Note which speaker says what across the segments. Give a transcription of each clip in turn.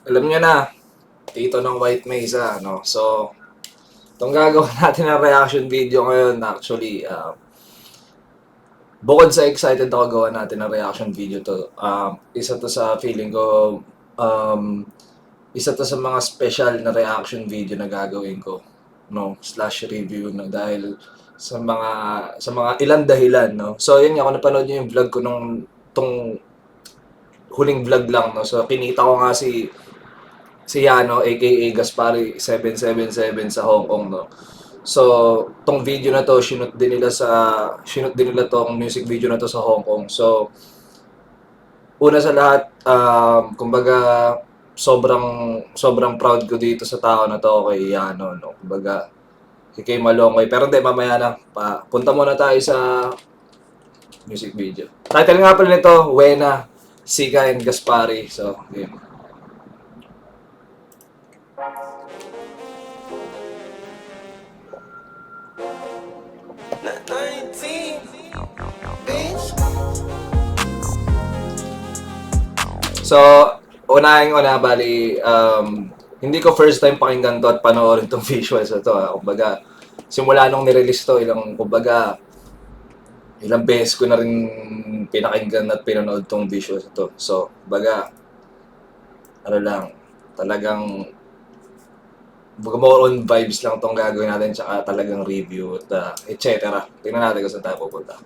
Speaker 1: Alam niyo na, Tito ng White Mesa, no? So, itong gagawin natin ng reaction video ngayon, actually, bukod sa excited ako gawa natin ng reaction video to, isa to sa feeling ko, um, isa to sa mga special na reaction video na gagawin ko, no? Slash review, no? Dahil sa mga ilang dahilan, no? So, yun nga, kung napanood niyo yung vlog ko tong huling vlog lang, no? So, kinita ko nga si Yano aka Gaspari 777 sa Hong Kong, no. So, tong video na to shoot din nila tong music video na to sa Hong Kong. So, una sa lahat, kumbaga sobrang proud ko dito sa tao na to kay Yano, no. Kumbaga kay Malongoy. Pero hindi, mamaya na. Punta muna tayo sa music video. Title nga pala nito, Wena, Sika and Gaspari. So, yun. So, una, bali, hindi ko first time pakinggan to at panoorin tong visuals na to. Kumbaga, simula nung nirelease to, ilang beses ko na rin pinakinggan at pinanood tong visuals na to. So, kumbaga, talagang more on vibes lang tong gagawin natin, tsaka talagang review at etc. Tingnan natin kung saan tayo pupunta.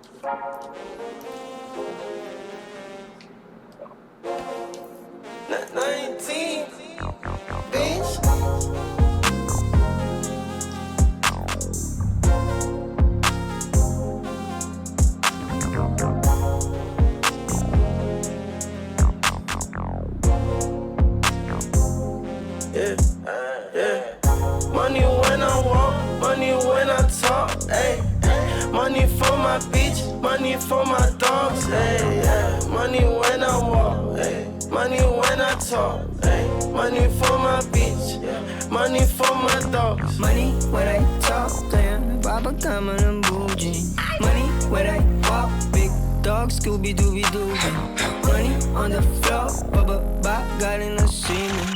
Speaker 2: Money when I walk, money when I talk, ayy. Money for my bitch, money for my dogs, ayy. Yeah. Money when I walk, ayy. Money when I talk, ayy. Money for my bitch, money for my dogs.
Speaker 3: Money when I talk, kaya napapagkama ng bougie. Money when I walk, big dog, Scooby-Dooby-Doo. Money on the floor, bababa, galing na swimming.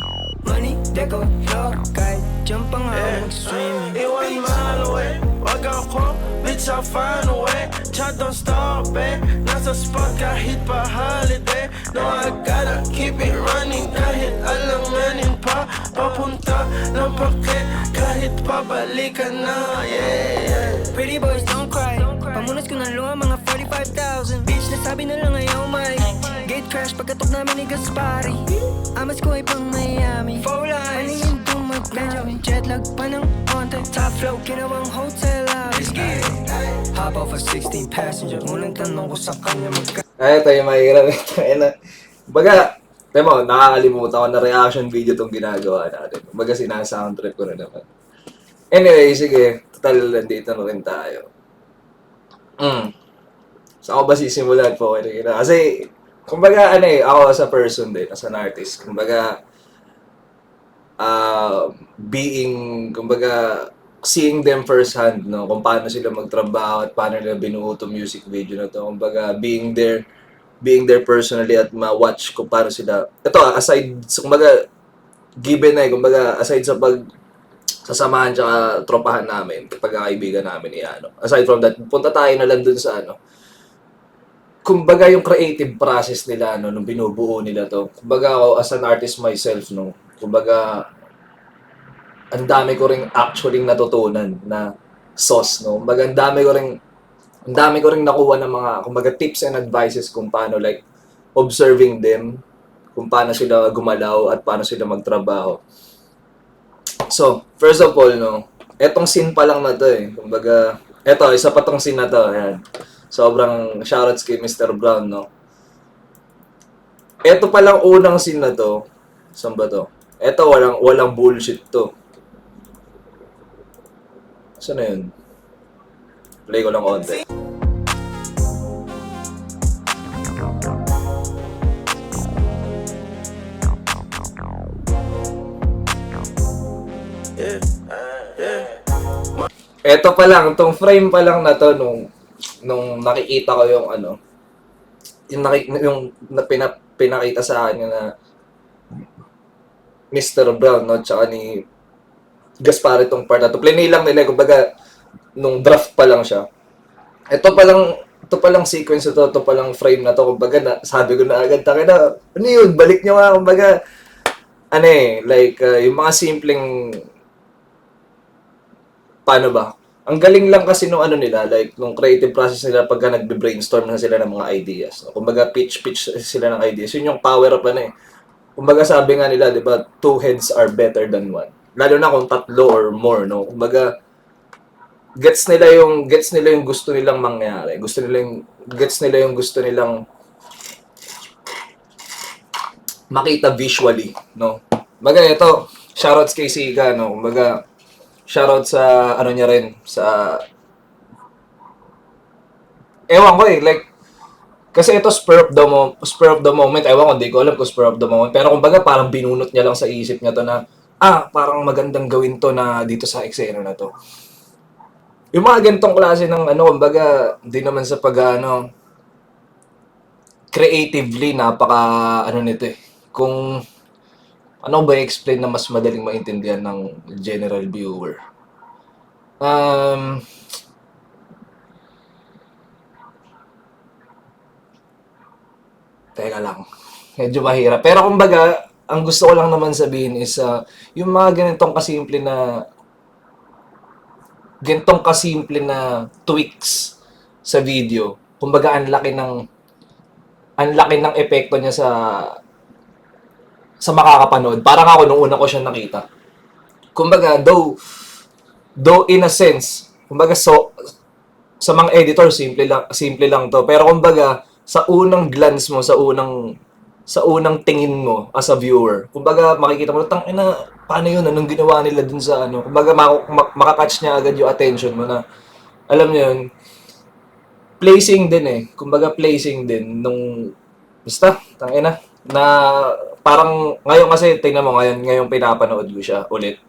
Speaker 3: Money, deco, floor, kahit jump ang ako mag-swimming.
Speaker 2: Iwan mahal away, wag ako, bitch I'll find a way. Chat don't stop, eh. Nasa spot kahit pa holiday. No, I gotta keep it running kahit alanganin pa. Papunta ng pakit kahit pabalikan na, yeah.
Speaker 3: Pretty boys don't cry, pamunas ko ng luha mga 45,000. Bitch, nasabi na lang ayaw may gate crash pagkatok namin ni Gaspari. Amas ko ay pang Miami, paningin dumagnamin. Jetlag pa ng onte, top flow, ginawang hotel lobby. Hop off a 16 passenger, unang tanong ko sa kanya
Speaker 1: Ay, tayo mahirap. Baga, temo, nakakalimutan ko na reaction video tong ginagawa natin. Baga, sinasoundtrip ko na naman. Anyway, sige. Total, nandito na rin tayo. So, ako ba sisimulan po? Kasi, kumbaga, ako as a person din, as an artist, kumbaga, seeing them firsthand, no, kung paano sila magtrabaho at paano nila binuo itong music video na to. Kumbaga, being there personally at ma-watch kung paano sila, ito, kumbaga, given kumbaga, aside sa sasamahan tsaka tropahan namin, pagkakaibigan namin aside from that, punta tayo na lang dun sa kumbaga yung creative process nila, nung binubuo nila to. Kumbaga ako, as an artist myself, no, kumbaga, ang dami ko ring actually natutunan na sauce, no. Kumbaga, ang dami ko ring nakuha ng mga, kumbaga, tips and advices kung paano, like, observing them, kung paano sila gumalaw at paano sila magtrabaho. So, first of all, no, etong scene pa lang na to kumbaga, isa pa tong scene na to, ayan. Sobrang shoutouts kay Mr. Brown, no. Eto pa lang unang scene na to, saan ba to? Eto, walang bullshit to. Saan na yun? Play ko lang konti. Eto pa lang, tong frame pa lang na to, nung nakikita ko yung pinakita sa akin na Mr. Brown, no? Tsaka ni Gaspar itong part na to. Plinay lang nila, kumbaga, nung draft pa lang siya. Ito palang sequence ito palang frame na to, kumbaga, sabi ko na agad, takin na, ano yun, balik nyo nga, kumbaga, ano eh, like, yung mga simpleng, paano ba? Ang galing lang kasi nung ano nila, like, nung creative process nila pagka nagbe-brainstorm na sila ng mga ideas. Kumbaga, pitch sila ng ideas. Yun yung power up, ano eh. Kumbaga, sabi nga nila, di ba, two heads are better than one. Lalo na kung tatlo or more, no? Kumbaga, gets nila yung gusto nilang mangyari. Gets nila yung gusto nilang makita visually, no? Kumbaga, ito, shoutouts kay Sika, no? Kumbaga, shoutout sa, ano niya rin, sa, ewan ko eh, like, kasi ito spur of the moment, ewan ko, hindi ko alam kung spur of the moment, pero kumbaga parang binunot niya lang sa isip niya to na, parang magandang gawin to na dito sa eksena na to. Yung mga ganitong klase ng ano, kumbaga, hindi naman sa pag-ano, creatively, napaka, ano nito eh. Kung, ano ba i-explain na mas madaling maintindihan ng general viewer? Teka lang. Medyo mahirap. Pero kumbaga, ang gusto ko lang naman sabihin is, yung mga ganitong kasimple na tweaks sa video. Kumbaga, ang laki ng epekto niya sa makakapanood. Parang ako nung una ko siya nakita. Kumbaga, though in a sense, kumbaga sa mga editor simple lang to. Pero kumbaga, sa unang glance mo, sa unang tingin mo as a viewer, kumbaga makikita mo, tangina, paano yun? Anong ginawa nila dun sa ano? Kumbaga makakatch niya agad yung attention mo na, alam niyo yun, placing din eh. Kumbaga placing din nung, basta, tangina, na parang, ngayon kasi, tingnan mo, ngayon pinapanood ko siya ulit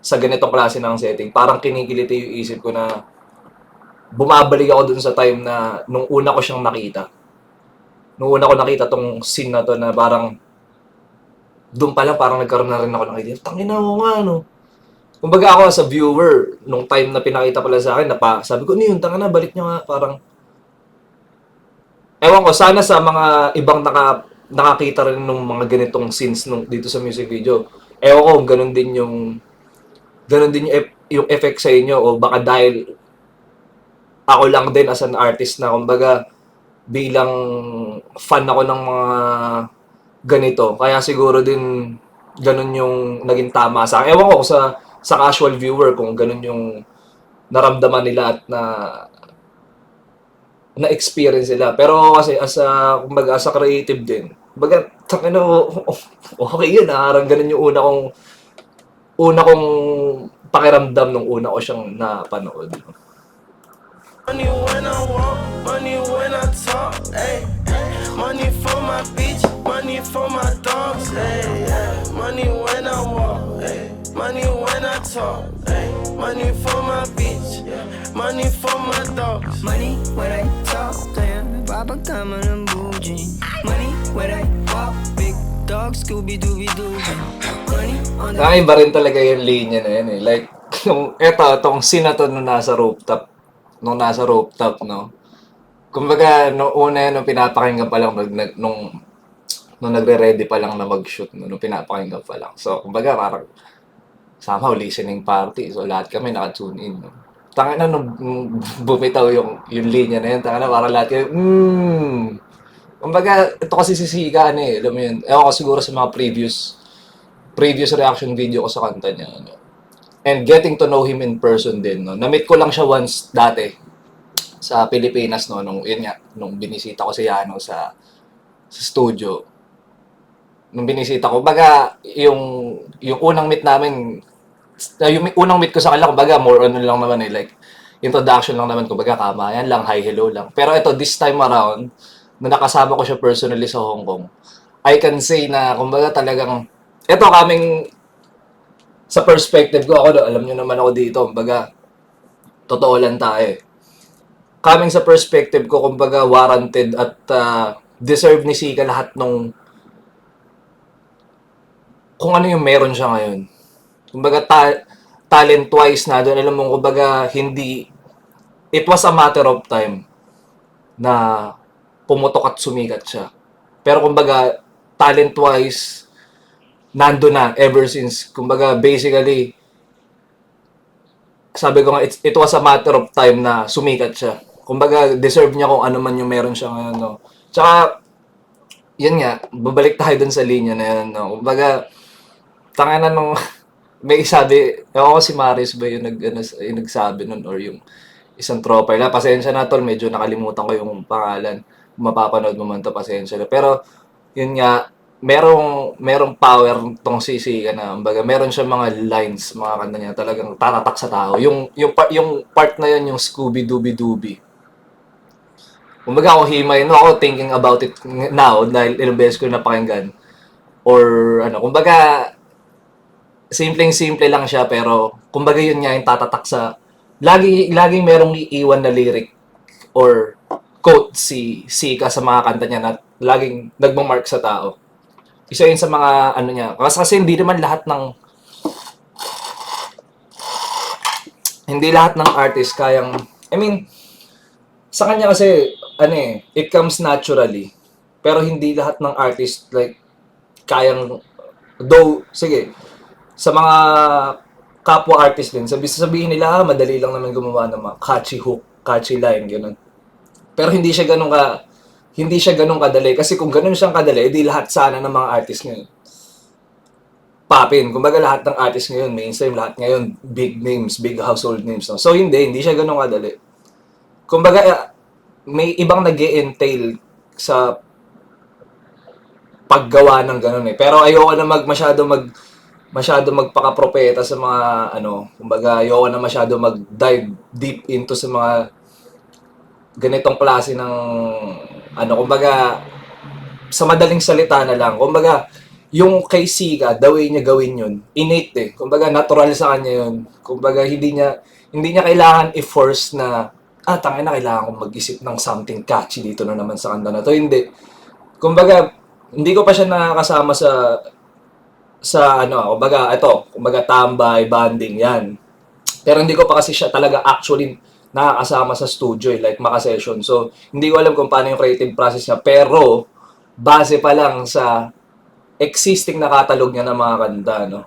Speaker 1: sa ganitong klase ng setting. Parang kinikiliti yung isip ko na bumabalik ako dun sa time na nung una ko siyang nakita. Nung una ko nakita tong scene na to na parang doon pa lang parang nagkaroon na rin ako ng idea. Tangina mo nga, no? Kumbaga ako as a viewer, nung time na pinakita pala sa akin, sabi ko, ano yun, tangina, balik niya nga. Parang, ewan ko, sana sa mga ibang nakakita rin nung mga ganitong scenes dito sa music video. Ewan ko, ganun din yung effect sa inyo o baka dahil ako lang din as an artist na kumbaga bilang fan ako ng mga ganito. Kaya siguro din ganun yung naging tama sa akin. Ewan ko sa casual viewer kung ganun yung naramdaman nila at na experience nila. Pero kasi kumbaga as a creative din. Kumbaga, okay yun, harang ganun yung una kong pakiramdam nung una ko siyang napanood.
Speaker 2: Money when I walk, money when I talk, ayy. Money for my bitch, money for my dogs, ayy. Money when I walk, ayy. Money when I talk, ayy. Money for my bitch, money for my dogs.
Speaker 3: Money when I talk, damn, papagtama ng bougie. Money when I walk, big dog, Scooby-Dooby-Doo. Money on the...
Speaker 1: Nakaiba rin talaga yung linya na yun eh. Like, itong scene na to nung nasa rooftop, no? Kumbaga, nung una yun, nung pinapakinggan pa lang, nung nagre-ready pa lang na mag-shoot, nung pinapakinggan pa lang. So, kumbaga, parang somehow listening party. So, lahat kami naka-tune in. No? Tangina nung bumitaw yung linya na yun, tangina parang lahat kayo, Kumbaga, ito kasi sisigaan eh, alam mo yun. Ewan ko siguro sa mga previous reaction video ko sa kanta niya, ano. And getting to know him in person din, no. Na-meet ko lang siya once dati sa Pilipinas, no, nung binisita ko si Yano sa studio. Nung binisita ko, baga yung unang meet namin, yung unang meet ko sa kanila, kumbaga more on lang naman eh, like introduction lang naman, kumbaga kamayan lang, hi hello lang. Pero ito this time around, na nakasama ko siya personally sa Hong Kong, I can say na kumbaga talagang ito kaming sa perspective ko, ako, alam nyo naman ako dito, kumbaga, totoo lang tayo. Coming sa perspective ko, kumbaga, warranted at deserve ni Sika lahat kung ano yung meron siya ngayon. Kumbaga, talent-wise na doon, alam mo, kumbaga, hindi, it was a matter of time na pumutok at sumikat siya. Pero kumbaga, talent-wise, nando na ever since. Kumbaga, basically, sabi ko nga, it was a matter of time na sumikat siya. Kumbaga, deserve niya kung ano man yung meron siya ngayon, no? Tsaka, yun nga, babalik tayo dun sa linya na yun, no? Kumbaga, tanga na nung, may sabi, ako si Maris ba yung, yung nagsabi nun, or yung isang tropa na, pasensya na tol, medyo nakalimutan ko yung pangalan. Kung mapapanood mo man to, pasensya na. Pero, yun nga, merong power tong Sisiga na, kumbaga, meron siya mga lines, mga kanta niya, talagang tatatak sa tao. Yung part na yun, yung Scooby-Dooby-Dooby. Kumbaga, ako himay, no, ako thinking about it now, dahil ilang beses ko napakinggan. Or, ano, kumbaga, simpleng-simple lang siya, pero, kumbaga yun nga yung tatatak sa, laging merong iiwan na lyric, or quote si Sika sa mga kanta niya na laging nagmamark sa tao. Isa yun sa mga ano niya. Kasi hindi naman lahat ng artist kayang, I mean, sa kanya kasi it comes naturally. Pero hindi lahat ng artist like kayang, though sige, sa mga kapwa artist din, sabihin nila madali lang naman gumawa ng mga catchy hook, catchy line, gano'n. Pero hindi siya ganun kadali. Kasi kung ganun siyang kadali, edi lahat sana ng mga artist ngayon papin. Kumbaga lahat ng artist ngayon, mainstream, lahat ngayon, big names, big household names. No? So hindi siya ganun kadali. Kumbaga, may ibang nag-e-entail sa paggawa ng ganun eh. Pero ayoko na masyado magpaka-propeta sa mga kumbaga ayoko na masyado mag-dive deep into sa mga ganitong klase ng kumbaga sa madaling salita na lang. Kumbaga yung kay Sika, the way niya gawin yun, innate eh. Kumbaga natural sa kanya yun. Kumbaga hindi niya kailangan i-force na tangina kailangan kong mag-isip ng something catchy dito na naman sa kanta na to. Hindi. Kumbaga hindi ko pa siya nakakasama kumbaga tambay, banding, yan. Pero hindi ko pa kasi siya talaga actually nakakasama sa studio like maka-session. So, hindi ko alam kung paano yung creative process niya. Pero, base pa lang sa existing na catalog niya ng mga kanta, no?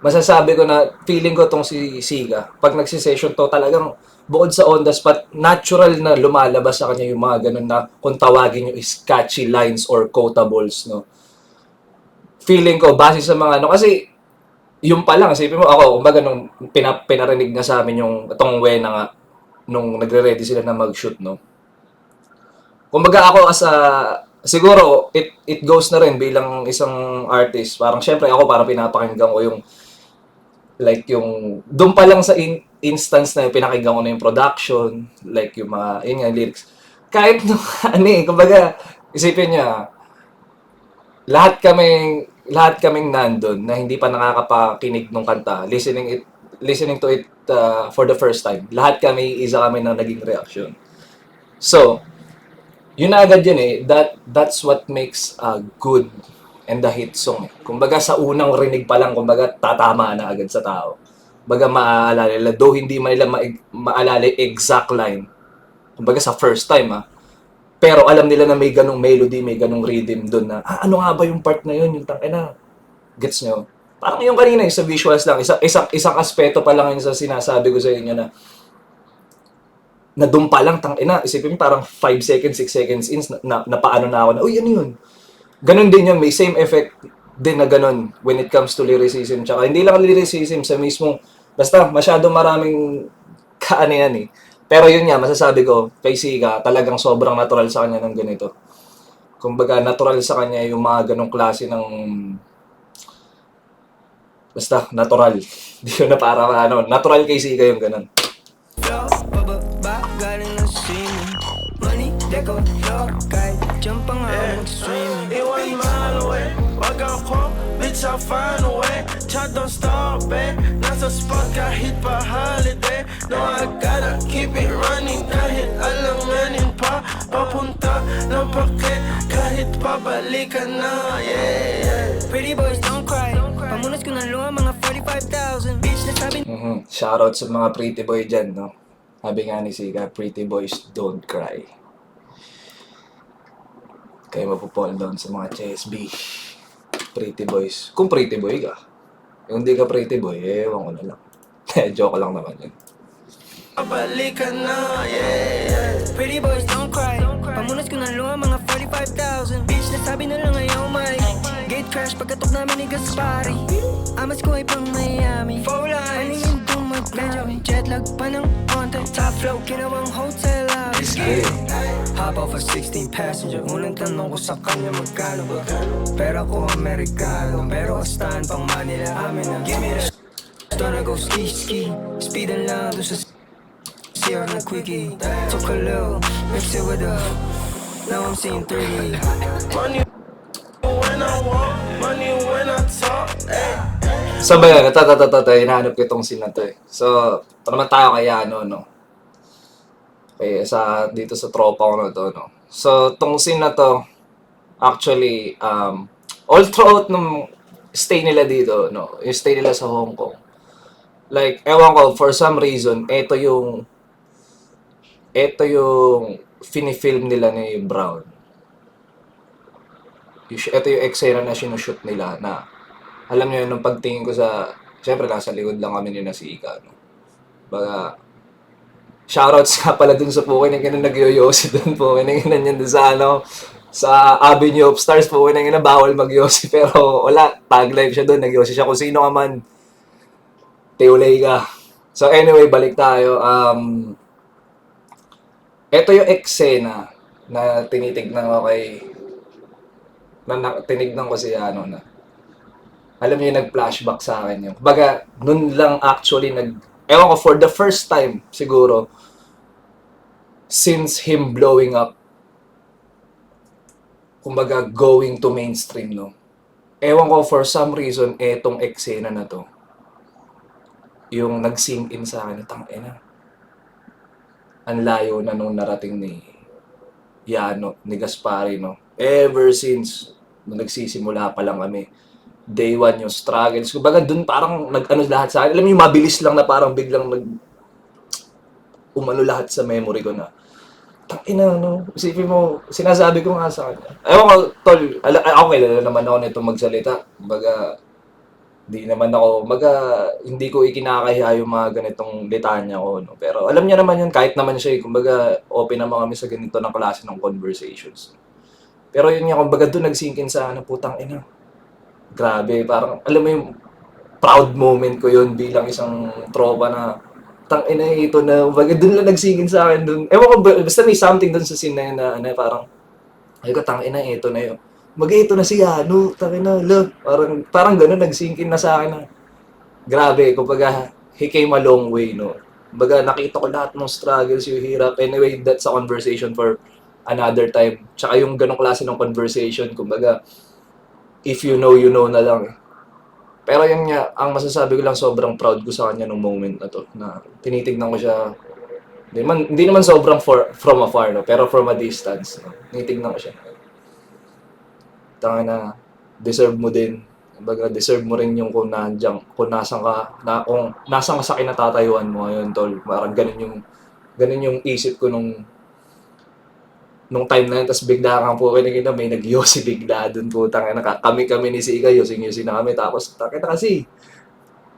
Speaker 1: Masasabi ko na, feeling ko tong si Siga, pag nagsisession to, talagang bukod sa on the spot, natural na lumalabas sa kanya yung mga ganun na kung tawagin yung catchy lines or quotables, no? Feeling ko, base sa mga kasi yung pa lang, isipin mo ako, kumbaga nung pinarinig na sa amin yung itong Wena nga, nung nagre-ready sila na mag-shoot, no? Kumbaga ako siguro, it goes na rin bilang isang artist. Parang syempre ako, parang pinapakinggan ko yung doon pa lang sa instance na yung pinakinggan ko na yung production, like yung mga, yun nga, lyrics. Kahit kumbaga, isipin niya, lahat kaming nandun na hindi pa nakakapakinig ng kanta, listening to it for the first time. Lahat isa kami na naging reaction. So, yun na agad yun eh. That's what makes a good and a hit song eh. Kumbaga sa unang rinig pa lang, kumbaga tatama na agad sa tao. Kumbaga maaalala nila, though hindi man nila maalala exact line. Kumbaga sa first time pero alam nila na may ganong melody, may ganong rhythm doon na, ano nga ba yung part na yun? Yung tangina. Gets nyo? Parang yung kanina, sa visuals lang, isang aspeto pa lang yun sa sinasabi ko sa inyo na doon pa lang, isipin mo parang 5 seconds, 6 seconds in, na paano na ako na, uy, ano yun? Ganon din yun, may same effect din na ganon when it comes to lyricism. Tsaka hindi lang lyricism sa mismong, basta masyado maraming yan eh. Pero yun nga, masasabi ko, kay Sika, talagang sobrang natural sa kanya ng ganito. Kumbaga, natural sa kanya yung mga ganong klase ng basta, natural. Hindi ko na para natural kay Sika yung ganon.
Speaker 2: One mile away, wag ako, bitch, I'll find a way. Chat don't stop, eh. Nasa spot kahit pa holiday. No, I gotta keep it running kahit alanganin pa. Papunta ng pakit kahit pabalikan na, yeah.
Speaker 3: Pretty boys don't cry.
Speaker 1: Shoutout sa mga pretty boy dyan, no? Sabi nga ni Sika, pretty boys don't cry. Kayo mapupall down sa mga CSB. Pretty boys. Kung pretty boy ka. Kung hindi ka pretty boy, ewan ko na lang. Joke lang naman yun.
Speaker 2: Balik ka na, yeah.
Speaker 3: Pretty boys don't cry. Pamunas ko ng luha mga 45,000. Bitch, nasabi na lang ayaw may gate crash pagkatok namin ni Gaspari. Amas ko ay pang Miami. Full lines, aningin tumagkami. Jet lag pa ng konti. Top flow, ginawang hotel lobby. Hop off a 16 passenger. Unang tanong ko sa kanya magkano ba? Pero ako Amerikano. Pero kastahan pang Manila. Amin na. Give me the gonna go ski ski. Speedin lang doon sa CR na quickie. Took a little, mix it with a. Now I'm seeing 3.
Speaker 2: Money when I walk, money when I talk, ayy.
Speaker 1: So ba yun? Ito, hinahanap ko itong scene na to eh. So, ito naman tayo kay ano, no? Okay, dito sa tropa ko na to, no? So, itong scene na to, actually, all throughout ng stay nila dito, no? Yung stay nila sa Hong Kong. Like, ewan ko, for some reason, ito yung finifilm nila ni Brown. Ito yung eksena na sinushoot nila na alam niyo nung pagtingin ko sa syempre nasa likod lang kami ni na si Ika, no? Baga shoutouts nga pala dun sa Pukin na nag-yoyosi dun po. Kinanginan yan dun sa sa Avenue of Stars po. Kinanginan bawal mag-yosi pero wala, tag live siya dun, nag-yosi siya kung sino ka man. Teulay ka. So anyway, balik tayo. Ito yung eksena na tinitignan ko tinignan ko si na alam niyo yung nag-flashback sa akin yun. Baga, nun lang actually ewan ko, for the first time siguro since him blowing up, kumbaga going to mainstream, no? Ewan ko, for some reason, etong eksena na to yung nag-sink in sa akin, tangina. Ang layo na nung narating ni Gaspari, no? Ever since nung nagsisimula pa lang kami, day one yung struggles. Kumbaga dun parang nag-ano lahat sa akin. Alam mo yung mabilis lang na parang biglang umano lahat sa memory ko na tangina, no? Isipin mo, sinasabi ko nga sa kanya. Ewan ko, tol, ako kilala naman ako nito magsalita. Kumbaga, hindi ko ikinakahiya yung mga ganitong litanya ko, no? Pero alam niya naman yun, kahit naman siya, kumbaga, open naman kami sa ganito na klase ng conversations. Pero yun nga, kumbaga doon nagsinkin sa putang ina. Grabe, parang, alam mo yung proud moment ko yun bilang isang tropa na, tang ina ito na, kumbaga doon lang nagsinkin sa akin doon. Ewan ko, basta may something doon sa scene na yun na parang, ay ko, tang ina ito na yun. Ito na si Yano, tang ina, look, parang gano'n nagsinkin na sa akin na, grabe, kumbaga, he came a long way, no? Kumbaga, nakita ko lahat ng struggles, yung hirap. Anyway, that's a conversation for another time. Tsaka yung ganong klase ng conversation, kumbaga, if you know na lang. Pero yun nga, ang masasabi ko lang, sobrang proud ko sa kanya nung moment na to, na tinitignan ko siya, hindi naman sobrang from afar, no? Pero from a distance, no? Tinitignan ko siya. Tanga na, deserve mo din. Kumbaga, deserve mo rin yung kung nasan ka sa kinatatayuan mo ngayon, tol. Parang ganun yung isip ko nung time na yun. Tapos bigla kang po kinigina, may nag-yosi bigla dun po. Tanga na, kami ni si Ika, yosi na kami. Tapos, tanga na kasi.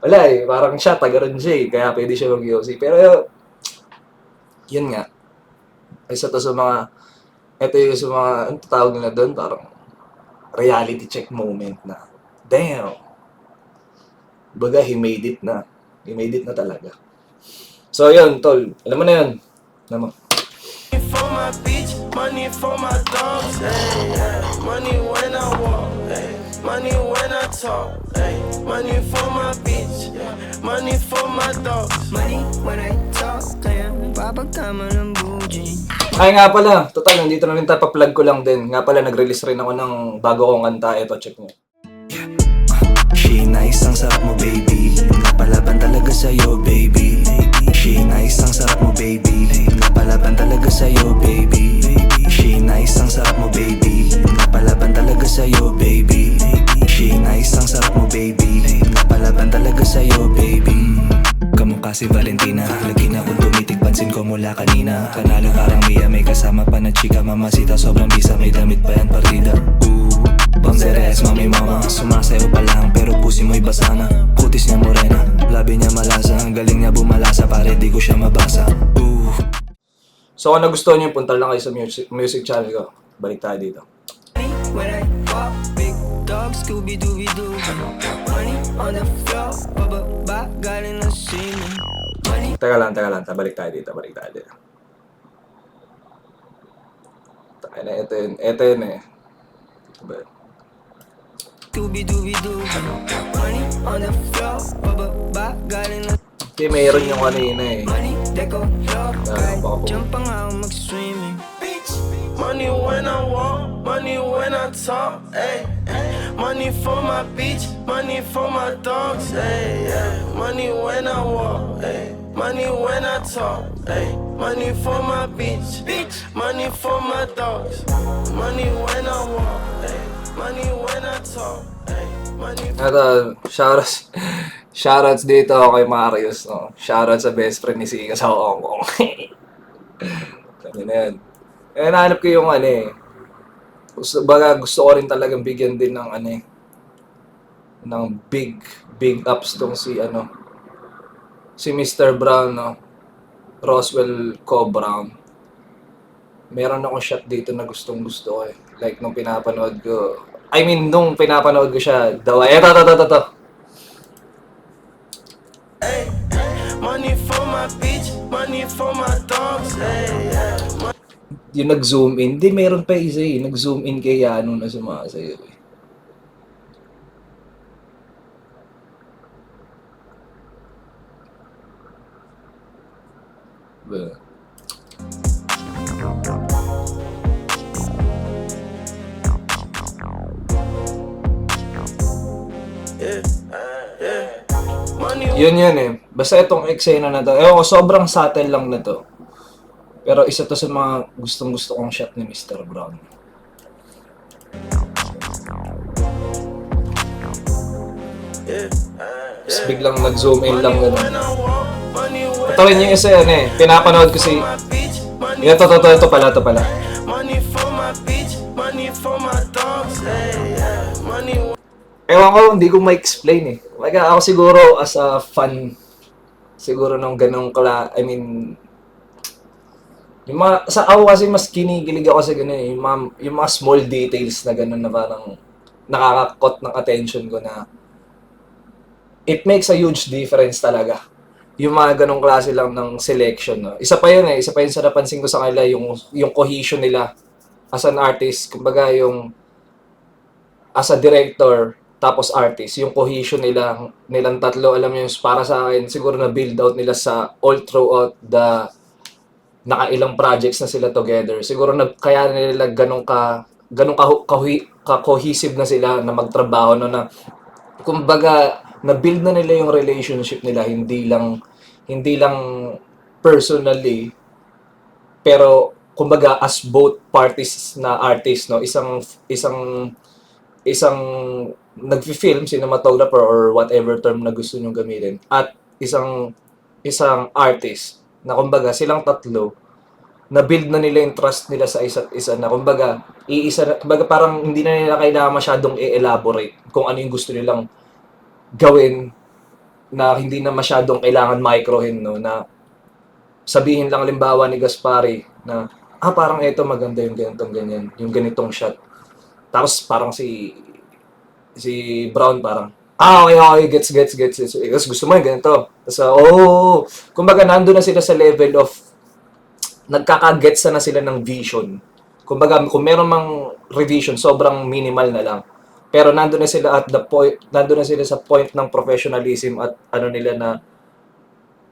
Speaker 1: Wala eh, parang siya, taga rin siya eh. Kaya pwede siya mag-yosi. Pero, yun nga. Ito yung sa mga, ano tawag nila doon, parang, reality check moment na, damn, baga he made it na talaga. So yun, tol, alam mo na yun.
Speaker 2: Money for my beach, money for my dogs, ay, ay. Money when I walk, ay. Money when I talk, ay. Money for my beach, money for my dogs.
Speaker 3: Money when I talk, kaya papagtama ng buji.
Speaker 1: Ay nga pala, total, nandito na rin tayo, pa-plug ko lang din. Nga pala, nag-release rin ako ng bago kong kanta. Ito, check nyo.
Speaker 4: She nice, ang sarap mo baby. Napalaban talaga sa'yo baby. She nice, ang sarap mo baby. Napalaban talaga sa'yo baby. She nice, ang sarap mo baby. Napalaban talaga sa'yo baby. She nice, ang sarap mo baby. Napalaban talaga sa'yo baby. si Valentina. Lagi na kung tumitig, pansin ko mula kanina. Panalo parang Mia, may kasama pa na chika. Mamacita, sobrang bisa, may damit pa yan partida. Banderes, mami mama, sumasayo pa lang pero pusi mo'y basa na. Kutis niya morena, labi niya malasa. Ang galing niya bumalasa, pare di ko siya mabasa.
Speaker 1: So kung nagustuhan nyo, punta lang kayo sa music channel ko. Balik tayo dito.
Speaker 3: When I walk, big dog, Scooby-Dooby-Doo. Money on the floor, bababa, galing na singing. Money
Speaker 1: Teka lang. Balik tayo dito. Tayo na, ito yun eh. Diba?
Speaker 3: Scooby-Dooby-Doo. Money on the floor, bababa, galing na
Speaker 1: Kasi mayroon yung kanina eh.
Speaker 3: money, deko, floor, kahit
Speaker 1: baka po.
Speaker 3: jump pa nga ako mag-swimming.
Speaker 2: Money when I walk, money when I talk, ayy. Money for my beach, money for my dogs, ayy. Yeah. Money when I walk, ayy. Money when I talk, ayy. Money for my beach, money for my dogs. Money when I walk, ayy. Money when I talk, ayy. Money
Speaker 1: Ito, shoutouts dito kay Marius. No? Shoutouts sa best friend ni Sika sa Hong Kong. Ganyan na yan. Eh, nahanap ko yung gusto ko rin talagang bigyan din ng ng big ups tong si Mr. Brown, no? Roswell Co. Brown. Meron akong shot dito na gustong gusto ko eh. Like nung pinapanood ko siya, ito.
Speaker 2: money for my beach, money for my dogs, ayy. Yeah.
Speaker 1: Yung nag-zoom in, hindi meron pa isa eh. Nag-zoom in kay Yano na sumasayo eh. Ba? Yun eh. Basta itong eksena na to. Ewan ko, sobrang subtle lang na to. Pero isa to sa mga gustong-gusto kong shot ni Mr. Brown. Tapos biglang nag-zoom in lang gano'n. Ito rin yung isa yan eh. Pinapanood ko si... Ito pala.
Speaker 2: Money for my beach, money for my dogs, ayy. Yeah. Money
Speaker 1: Ewan ko, hindi ko ma-explain eh. Like, ako siguro as a fan, siguro nung ganong yung mga, sa ako kasi mas kinikilig ako sa ganun eh, yung mga small details na ganun na parang nakakakot ng attention ko na it makes a huge difference talaga. Yung mga ganong klase lang ng selection. No? Isa pa yun sa napansin ko sa kanila, yung cohesion nila as an artist, kumbaga yung as a director, tapos artist, yung cohesion nilang tatlo, alam mo yung para sa akin, siguro na build out nila sa all throughout the nakailang projects na sila together. Siguro na kaya nila ganun ka-cohesive na sila na magtrabaho no, na kumbaga na-build na nila yung relationship nila hindi lang personally, pero kumbaga as both parties na artist, no, isang nagfi-film, cinematographer or whatever term na gusto nyong gamitin, at isang artist na kumbaga silang tatlo na build na nila yung trust nila sa isa't isa na kumbaga kumbaga parang hindi na nila kailangan masyadong i-elaborate kung ano yung gusto nilang gawin, na hindi na masyadong kailangan microhin, no, na sabihin lang halimbawa ni Gaspari na parang ito maganda yung ganitong ganyan, yung ganitong shot, tapos parang si Brown parang okay, gets. Tapos gusto mo yung ganito. Tapos, kumbaga, nandun na sila sa level of, nagkakagets na sila ng vision. Kumbaga, kung meron mang revision, sobrang minimal na lang. Pero nandun na sila sa point ng professionalism at nila na,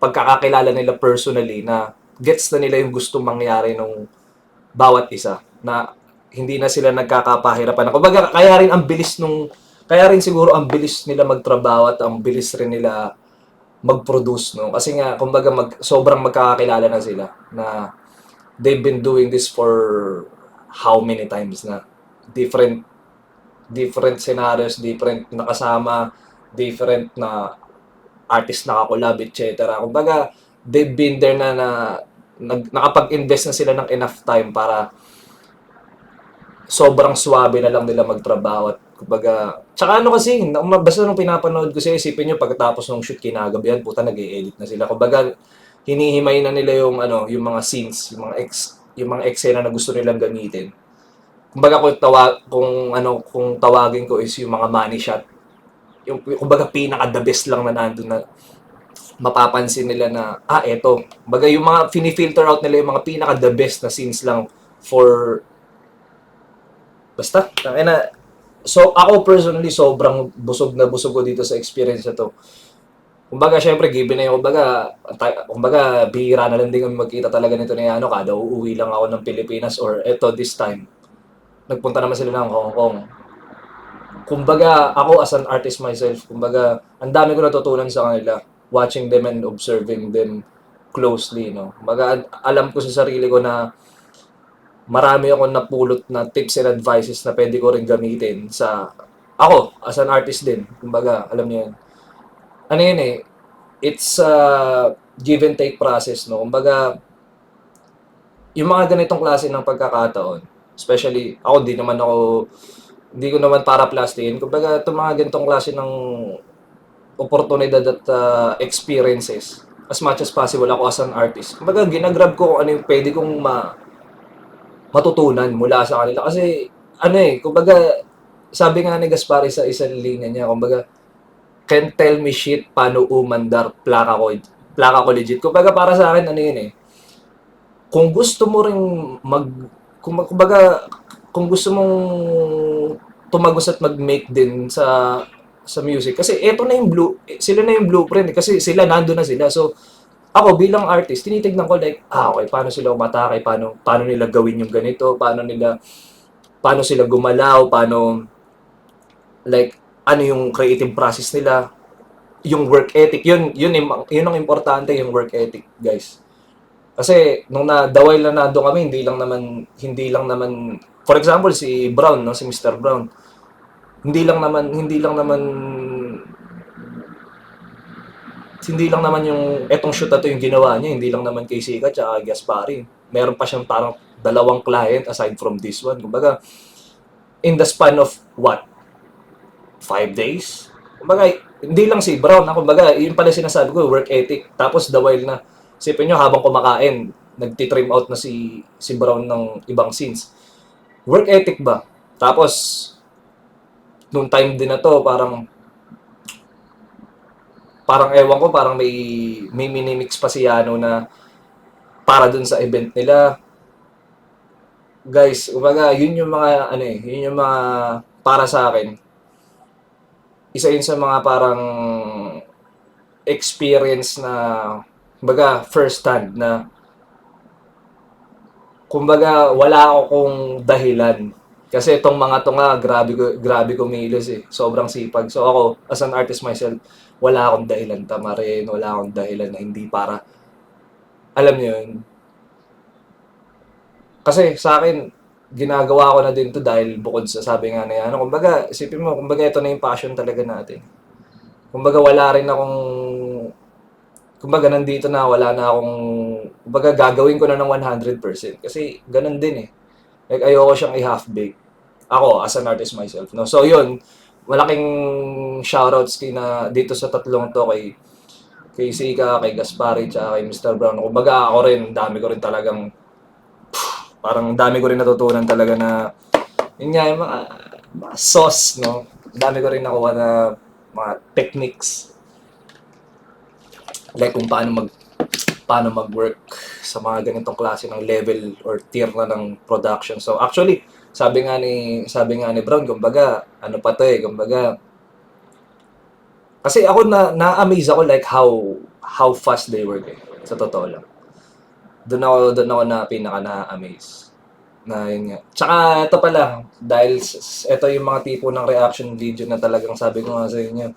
Speaker 1: pagkakakilala nila personally, na gets na nila yung gustong mangyari nung bawat isa. Na, hindi na sila nagkakapahirapan. Kumbaga, kaya rin siguro ang bilis nila magtrabaho at ang bilis rin nila mag-produce, no? Kasi nga, kumbaga, sobrang magkakakilala na sila na they've been doing this for how many times na. Different scenarios, different na kasama, different na artist nakakolab, etc. Kumbaga, they've been there nakapag-invest na sila ng enough time para sobrang swabe na lang nila magtrabaho at kumbaga, tsaka ano kasi, basta nung pinapanood ko siya, isipin nyo pagkatapos ng shoot kinagabihan, puta nag-i-edit na sila. Kumbaga, hinihimay na nila yung ano, yung mga scenes, yung mga eksena na gusto nilang gamitin. Kumbaga kung tawagin ko is yung mga money shot. Yung kumbaga pinaka the best lang na nandun na mapapansin nila na eto. Kumbaga yung mga fini-filter out nila yung mga pinaka the best na scenes lang for basta, tangina. So, ako personally, sobrang busog na busog ko dito sa experience na to. Kumbaga, syempre, given na yung, kumbaga, bihira na lang din kami magkita talaga nito na ano, kada uuwi lang ako ng Pilipinas or eto, this time, nagpunta naman sila ng Hong Kong. Kumbaga, ako as an artist myself, kumbaga, ang dami ko natutunan sa kanila, watching them and observing them closely, no? Kumbaga, alam ko sa sarili ko na marami akong napulot na tips and advices na pwede ko rin gamitin sa ako as an artist din. Kumbaga, alam niyo yun. Ano yun eh, it's a give and take process, no? Kumbaga, yung mga ganitong klase ng pagkakataon, especially, hindi ko naman para plastikin. Kumbaga, itong mga ganitong klase ng oportunidad at experiences, as much as possible ako as an artist. Kumbaga, ginagrab ko kung ano yung pwede kong matutunan mula sa kanila. Kasi, kumbaga, sabi nga ni Gaspari sa isang linya niya, kumbaga, can't tell me shit, paano umandar, plaka ko legit. Kumbaga, para sa akin, kung gusto mo ring kumbaga, kung gusto mong tumagos at mag-make din sa music, kasi sila na yung blueprint, kasi sila, nando na sila. So, ako bilang artist, tinitignan ko like, okay, paano sila umatake, paano nila gawin yung ganito, paano sila gumalaw, ano yung creative process nila, yung work ethic, yun ang importante, yung work ethic, guys. Kasi nung daway lang nando kami, hindi lang naman for example si Brown, no, si Mr. Brown. Hindi lang naman yung etong shoot na to yung ginawa niya, hindi lang naman kay Sika at Gaspari. Meron pa siyang parang 2 client aside from this one. Kumbaga, in the span of 5 days? Kumbaga, hindi lang si Brown. Kumbaga, yun pala sinasabi ko, work ethic. Tapos the while na, sipin nyo, habang kumakain, nagtitrim out na si Brown ng ibang scenes. Work ethic ba? Tapos, nung time din na to, parang ewan ko, parang may minimix pa si Yano na para dun sa event nila. Guys, kumbaga, yun yung mga para sa akin. Isa yun sa mga parang experience na, kumbaga, first hand na, kumbaga, wala akong dahilan. Kasi itong mga to nga, grabe kumilos eh. Sobrang sipag. So ako, as an artist myself, wala akong dahilan tamarin, wala akong dahilan na hindi para, alam niyo yun. Kasi sa akin, ginagawa ko na din to dahil bukod sa sabi nga na yan. Kumbaga, isipin mo, kumbaga ito na yung passion talaga natin. Kumbaga nandito na, wala na akong, kumbaga gagawin ko na ng 100%. Kasi ganun din eh. Like, ayoko siyang i-half-bake. Ako, as an artist myself. No? So, yun, malaking shoutouts dito sa tatlong to, kay Sika, kay Gaspari, tsaka kay Mr. Brown. Kumbaga ako rin, dami ko rin natutunan talaga na, yun nga, yung mga sauce, no? Dami ko rin nakuha na mga techniques. Like kung paano mag-work sa mga ganitong klase ng level or tier na ng production. So actually, sabi nga ni Brown, kumbaga, ano pa to eh, kumbaga, kasi ako na-amaze ako like how fast they work eh, sa totoo lang. Doon ako na pinaka na-amaze. Na yun nga. Tsaka ito pala, dahil ito yung mga tipo ng reaction video na talagang sabi ko nga sa inyo,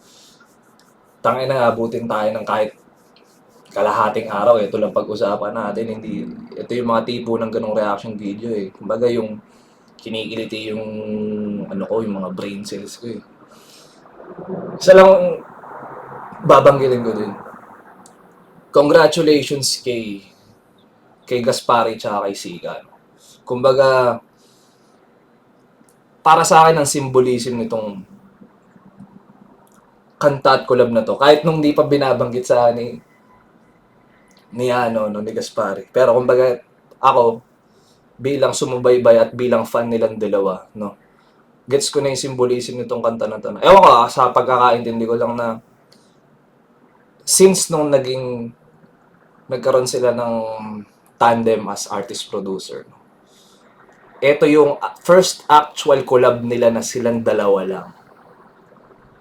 Speaker 1: tangin na abutin tayo ng kahit kalahating araw, ito lang pag-usapan natin, ito yung mga tipo ng ganong reaction video eh. Kumbaga yung kinikiliti yung yung mga brain cells ko eh. babanggitin ko din. Congratulations kay Gaspari tsaka kay Siga. Kumbaga, para sa akin ang symbolism nitong kanta at collab na to, kahit nung di pa binabanggit sa ni Gaspari. Pero kumbaga, ako, bilang sumubaybay at bilang fan nilang dalawa, no, gets ko na yung symbolism nitong kanta na to. Ewan ko sa pagkakaintindi ko lang na since nung nagkaroon sila ng tandem as artist-producer, no, ito yung first actual collab nila na silang dalawa lang.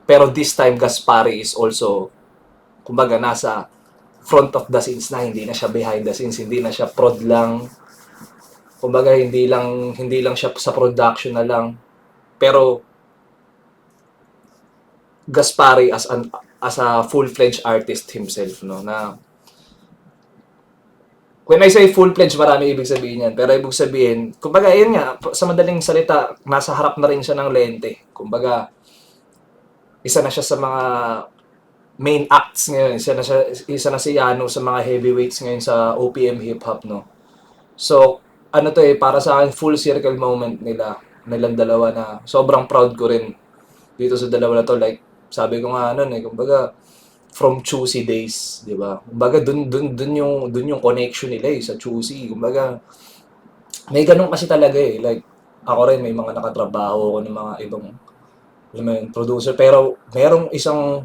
Speaker 1: Pero this time, Gaspari is also, kumbaga, nasa front of the scenes na, hindi na siya behind the scenes, hindi na siya prod lang. Kumbaga, hindi lang siya sa production na lang. Pero Gaspari as a full-fledged artist himself, no, na when I say full-fledged, marami ibig sabihin yan. Pero ibig sabihin, kumbaga, yun nga, sa madaling salita, nasa harap na rin siya ng lente. Kumbaga, isa na siya sa mga main acts ngayon. Isa na si Yano sa mga heavyweights ngayon sa OPM hip-hop, no. So, ano to para sa akin, full circle moment nilang dalawa na sobrang proud ko rin dito sa dalawa na to. Like, sabi ko nga, kumbaga, from Choosy days, di ba? Kumbaga, dun yung connection nila sa Choosy. Kumbaga, may ganun kasi talaga Like, ako rin, may mga nakatrabaho ko ng mga ibang producer. Pero, merong isang,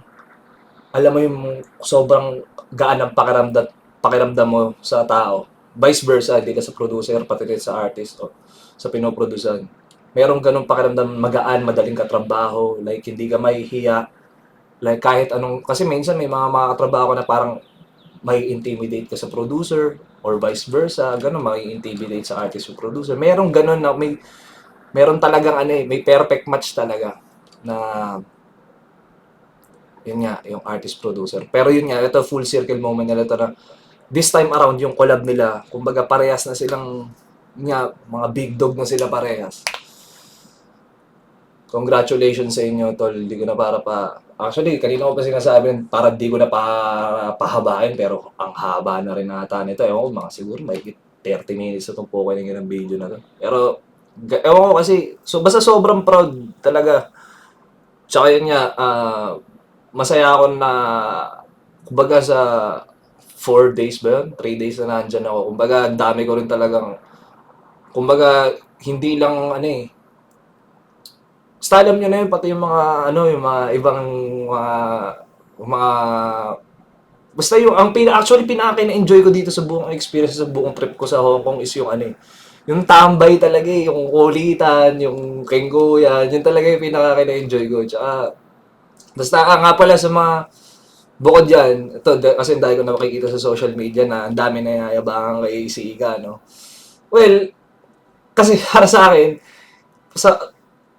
Speaker 1: alam mo yung sobrang gaan ang pakiramdam mo sa tao. Vice versa, hindi ka sa producer, pati rin sa artist o sa pinoprodusan. Merong ganung pakiramdam, magaan, madaling katrabaho, like hindi ka mahihiya. Like kahit anong, kasi minsan may mga katrabaho na parang may intimidate ka sa producer or vice versa, ganun, may intimidate sa artist o producer. Merong ganun na meron talagang may perfect match talaga na yun nga, yung artist-producer. Pero yun nga, ito full circle moment nila ito na this time around, yung collab nila, kumbaga parehas na silang mga big dog na sila parehas. Congratulations sa inyo, tol. Hindi ko na actually, kanina ko pa sinasabi, para di ko na pahabain, pero ang haba na rin nata nito. Ewan ko, mga siguro, may 30 minutes na itong pukunin ng video na to. Pero, ewan ko kasi, basta sobrang proud talaga. Tsaka yun nga, masaya ako na, kumbaga sa 4 days ba yun? 3 days na nandyan ako. Kumbaga, ang dami ko rin talagang, kumbaga, hindi lang, basta alam nyo na yun, pati yung mga, yung mga ibang, mga, basta yung, actually, pinaka-enjoy ko dito sa buong experience, sa buong trip ko sa Hong Kong is yung, yung tambay talaga yung kulitan, yung kenggoyan, yun talaga yung pinaka-enjoy ko. Tsaka, basta nga pala sa mga, bukod dyan, ito, kasi dahil ko na makikita sa social media na ang dami na yayabangan kay Siga, no? Well, kasi para sa akin,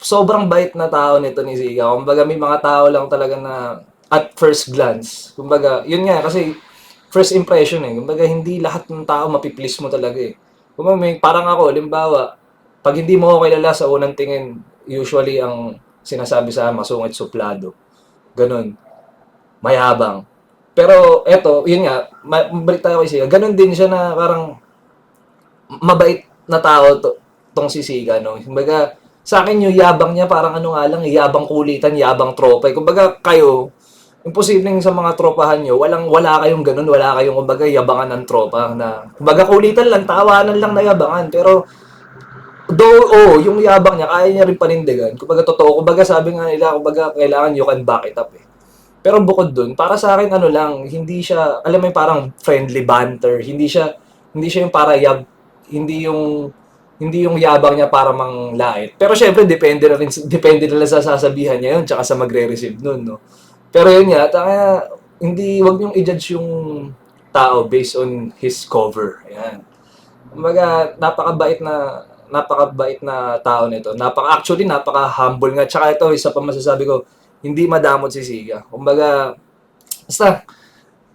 Speaker 1: sobrang bait na tao nito ni Siga. Kumbaga, may mga tao lang talaga na at first glance. Kumbaga, yun nga, kasi first impression Kumbaga, hindi lahat ng tao mapiplease mo talaga Kumbaga, parang ako, limbawa, pag hindi mo ako kilala sa unang tingin, usually ang sinasabi sa masungit suplado. Ganun. Mayabang. Pero, eto, yun nga, mabalik tayo kay Siga. Ganun din siya na parang mabait na tao tong si Siga, no? Kumbaga, sa akin yung yabang niya parang lang, yabang kulitan, yabang tropa. Kumbaga kayo, imposibleng sa mga tropahan nyo, wala kayong ganun, wala kayong kumbaga yabangan ng tropa na kumbaga kulitan lang, tawanan lang na yabangan. Pero yung yabang niya, kaya niya rin panindigan. Kumbaga totoo, kumbaga sabi nga nila, kumbaga kailangan you can back it up Pero bukod dun, para sa akin lang, hindi siya, alam mo yung parang friendly banter, hindi siya yung para hindi yung yabang niya para manglait. Pero syempre, depende na sa sasabihan niya yun, tsaka sa magre-receive nun, no? Pero yun nga, wag niyong i-judge yung tao based on his cover. Ayan. Kumbaga, napakabait na tao nito. Actually, napaka-humble nga. Tsaka ito, isa pa masasabi ko, hindi madamot si Siga. Kumbaga, basta,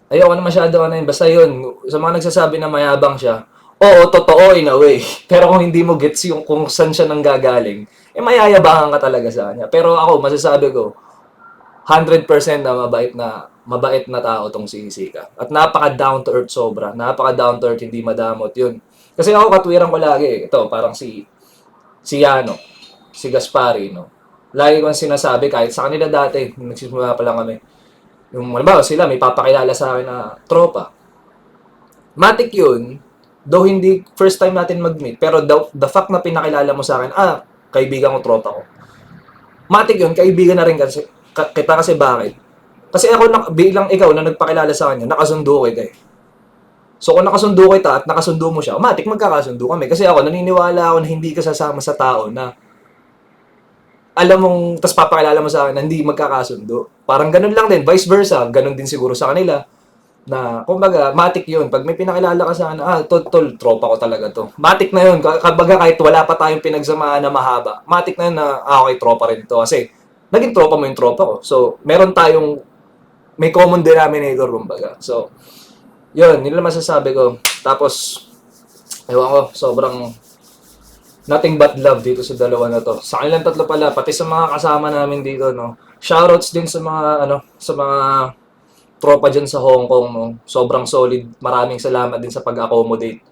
Speaker 1: ayoko na masyado basta yun, sa mga nagsasabi na mayabang siya, oo, totoo in a way. Pero kung hindi mo gets yung kung saan siya nanggagaling, mayayabangan ka talaga sa kanya. Pero ako, masasabi ko, 100% na mabait na tao tong si Sika. At napaka down to earth sobra. Napaka down to earth, hindi madamot 'yun. Kasi ako katwiran ko lagi, ito parang si si Gaspari, no. Lagi ko sinasabi kahit sa kanila dati, nung nagsisimula pa lang kami. Yung halimbawa sila may papakilala sa akin na tropa. Matik 'yun, though hindi first time natin mag-meet, pero the fact na pinakilala mo sa akin, kaibigan ko, tropa ko. Matik 'yun, kaibigan na rin kasi kita kasi bakit? Kasi ako bilang ikaw na nagpakilala sa kanya, nakasundo kita eh. So kung nakasundo kita at nakasundo mo siya, matik magkakasundo kami. Kasi ako naniniwala ako na hindi ka sasama sa tao na alam mong, tas papakilala mo sa akin na hindi magkakasundo. Parang ganun lang din, vice versa. Ganun din siguro sa kanila. Na, kumbaga, matik yun. Pag may pinakilala ka sa akin, tol, tropa ko talaga to. Matik na yun. Kumbaga, kahit wala pa tayong pinagsamaan na mahaba, matik na yun na, okay, tropa rin to. Kasi, naging tropa mo yung tropa ko. So, may common denominator, kumbaga. So, yun lang masasabi ko. Tapos, ewan ko, sobrang nothing but love dito sa dalawa na to. Sa kanilang tatlo pala, pati sa mga kasama namin dito, no. Shoutouts din sa mga tropa dyan sa Hong Kong, no. Sobrang solid. Maraming salamat din sa pag-accommodate.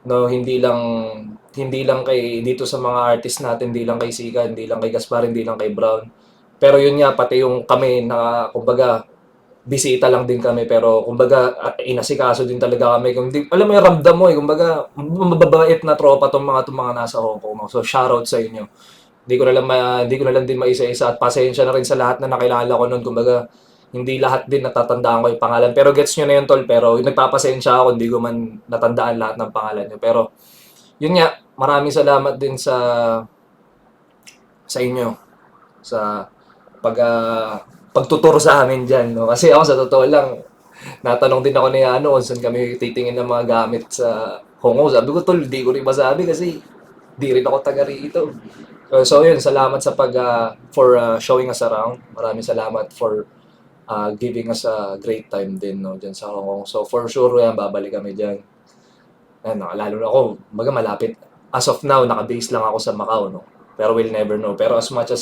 Speaker 1: No, hindi lang kay dito sa mga artist natin, hindi lang kay Sika, hindi lang kay Gaspar, hindi lang kay Brown. Pero yun nga, pati yung kami na, kumbaga, bisita lang din kami, pero kumbaga inasikaso din talaga kami. Kung di, alam mo yung ramdam mo kumbaga mababait na tropa tong mga nasa Hong Kong. So shoutout sa inyo. Hindi ko na lang din maisa-isa at pasensya na rin sa lahat na nakilala ko noon. Kumbaga hindi lahat din natatandaan ko yung pangalan. Pero gets nyo na yun, tol. Pero nagpapasensya ako, hindi ko man natandaan lahat ng pangalan nyo. Pero yun nga, maraming salamat din sa inyo sa pagtuturo sa amin dyan, no? Kasi ako, sa totoo lang, natanong din ako ni kung saan kami titingin ng mga gamit sa Hong Kong. Sabi ko, tol, di ko rin masabi kasi di rin ako taga rito. So, yun, salamat for showing us around. Maraming salamat for giving us a great time din, no, dyan sa Hong Kong. So, for sure, yan, babalik kami dyan. Lalo na ako, malapit. As of now, naka-base lang ako sa Macau, no? Pero we'll never know. Pero as much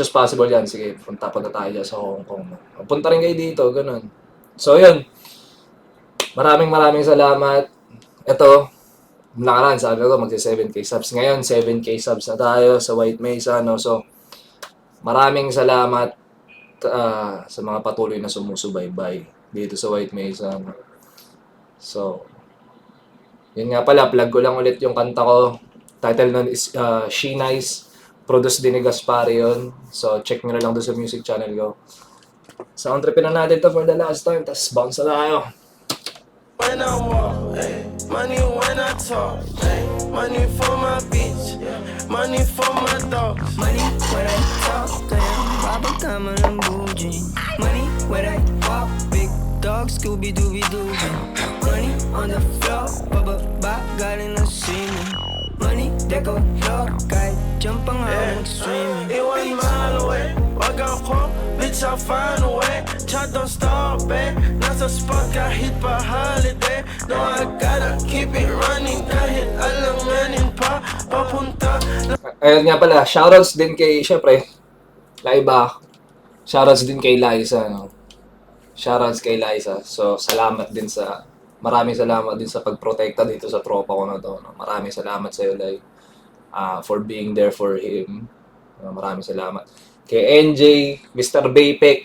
Speaker 1: as possible yan, sige, punta tayo dyan sa Hong Kong. Punta rin kayo dito, ganun. So, yun. Maraming salamat. Ito, nakaraan, sabi ko, magsi-7K subs. Ngayon, 7K subs na tayo sa White Mesa, no? So, maraming salamat sa mga patuloy na sumusubaybay dito sa White Mesa, no? So, yun nga pala, plug ko lang ulit yung kanta ko. Title nun is She Nice. Produce din ni Gaspari yun. So, check nyo na lang doon sa music channel ko. Sound tripin na natin to for the last time. Tapos bounce na tayo.
Speaker 2: When I walk, money when I talk, money for my bitch, money for my dogs.
Speaker 3: Money when I talk, babag tama ng bougie. Money when I walk, big dog, Scooby-Dooby-Doo. Money on the floor, bababa, galing na singing. Money, deco, floor, kahit jump ang streaming.
Speaker 2: Iwan mile away, wag ako, bitch I'll find a way. Chat don't stop, nasa spot kahit pa holiday. No, I gotta keep it running kahit alanganin pa, papunta.
Speaker 1: Ayun nga pala, shoutouts din kay, syempre, Laiba. Shoutouts din kay Liza, no? Shoutouts kay Liza. So, maraming salamat din sa pagprotekta dito sa tropa ko na to, no? Maraming salamat sa iyo, Lai, for being there for him. Maraming salamat. Kay NJ, Mr. Baypex,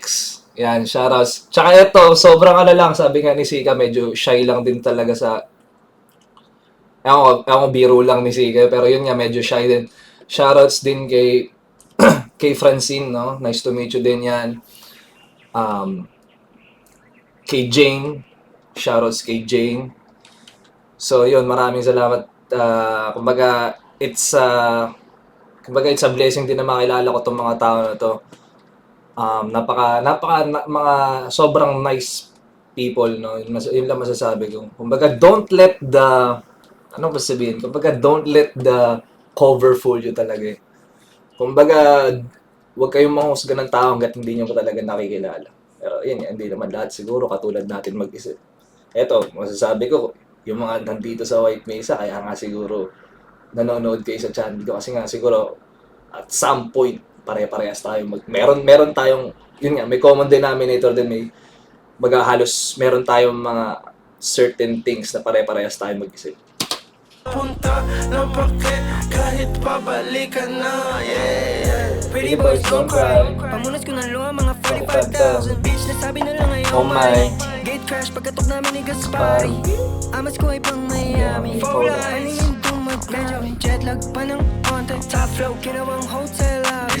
Speaker 1: yan, shoutouts. Tsaka ito, sobrang lang, sabi nga ni Sika, medyo shy lang din talaga sa, ewan ko, biro lang ni Sika, pero yun nga, medyo shy din. Shoutouts din kay kay Francine, no? Nice to meet you din yan. Kay Jane, shoutouts kay Jane. So, yun, maraming salamat. Kumbaga, it's a blessing din na makilala ko itong mga tao na to. Mga sobrang nice people, no? Yun lang masasabi ko. Kumbaga, don't let the cover fool you talaga. Kumbaga, huwag kayong manghusga ng tao hanggat hindi nyo pa talaga nakikilala. Pero yun, hindi naman lahat siguro katulad natin mag-isip. Eto, masasabi ko, yung mga nandito sa White Mesa, kaya nga siguro nanonood kayo sa channel ko. Kasi nga siguro, at some point, pare-parehas tayo meron tayong, yun nga, may common denominator din, may halos meron tayong mga certain things na pare-parehas tayo mag-isip.
Speaker 2: Punta ng bakit kahit pabalikan na, yeah.
Speaker 3: Pretty boys don't cry. Pamunas ko ng luha mga 45,000. Bitch, nasabi na lang ngayon,
Speaker 1: Oh my.
Speaker 3: Gate crash pagkatok namin ni Gaspari. Amas ko ay pang Miami. Four lines, paningin dumagdami. Jet lag pa ng konti. Top flow, kinawang hotel lobby.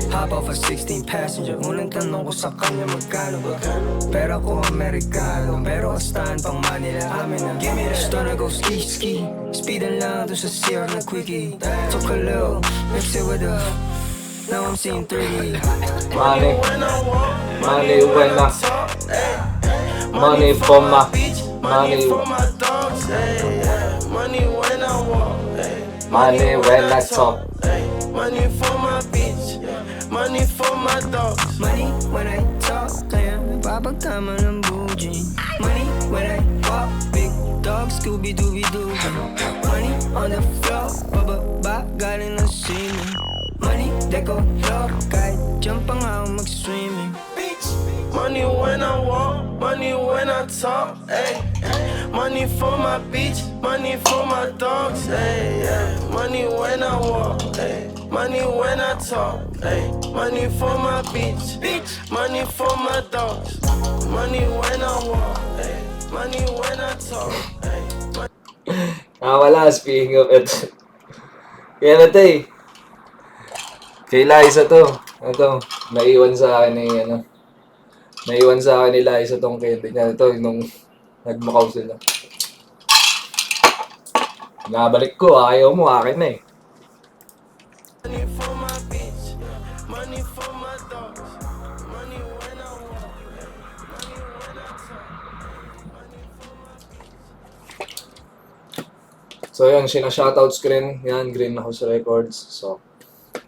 Speaker 3: Hop off a 16 passenger. Unang tanong ko sa kanya magkano ba? Pero ako Amerikano. Pero astaan pang Manila. Amin na. Give me that. Gusto na go ski ski. Speedin lang doon sa CR na quickie. Took a little, mix it with a. Now I'm seeing 3D.
Speaker 1: Money,
Speaker 2: When I walk,
Speaker 1: money when I
Speaker 2: talk, ay.
Speaker 1: money for my
Speaker 2: Money
Speaker 1: money
Speaker 2: for my dogs, ay, yeah. Money when I walk, ay.
Speaker 1: money when I talk.
Speaker 2: Ay. Money for my bitch, money for my dogs.
Speaker 3: Money when I talk, kaya nagpapagtama ng bougie. Money when I walk, big dog, Scooby-Dooby-Doo. Money on the floor, pababa, galing na swimming. Money, decolor, kahit jump pa nga ako mag-swimming.
Speaker 2: Money when I walk, money when I talk, ay. Money for my bitch, money for my dogs, ay, yeah. Money when I walk, ay. Money when I talk, ay. Money for my bitch, money for my dogs. Money when I walk, ay. Money when I talk, ay.
Speaker 1: Wala, speaking of it. Kaya na ito eh. Kay Liza to. Ito, naiwan sa akin ni, naiwan sa akin ni Liza tong candy niya. Ito, nung nagmakaw sila. Nabalik ko, ayaw mo, akin na eh.
Speaker 2: Money for my bitch, money for my dogs. Money when I walk, money when I talk.
Speaker 1: So yan, shoutout screen. Yan, Green na House Records. So,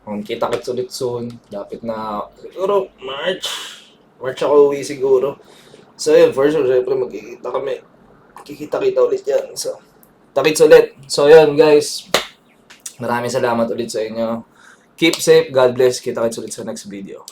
Speaker 1: kita-kits ulit soon. Lapit na, siguro, March ako uwi siguro. So yun, for sure, syempre magkikita kami. Kikita-kita ulit yan. So, takits ulit. So yun, guys. Maraming salamat ulit sa inyo. Keep safe, God bless. Kita-kits ulit sa next video.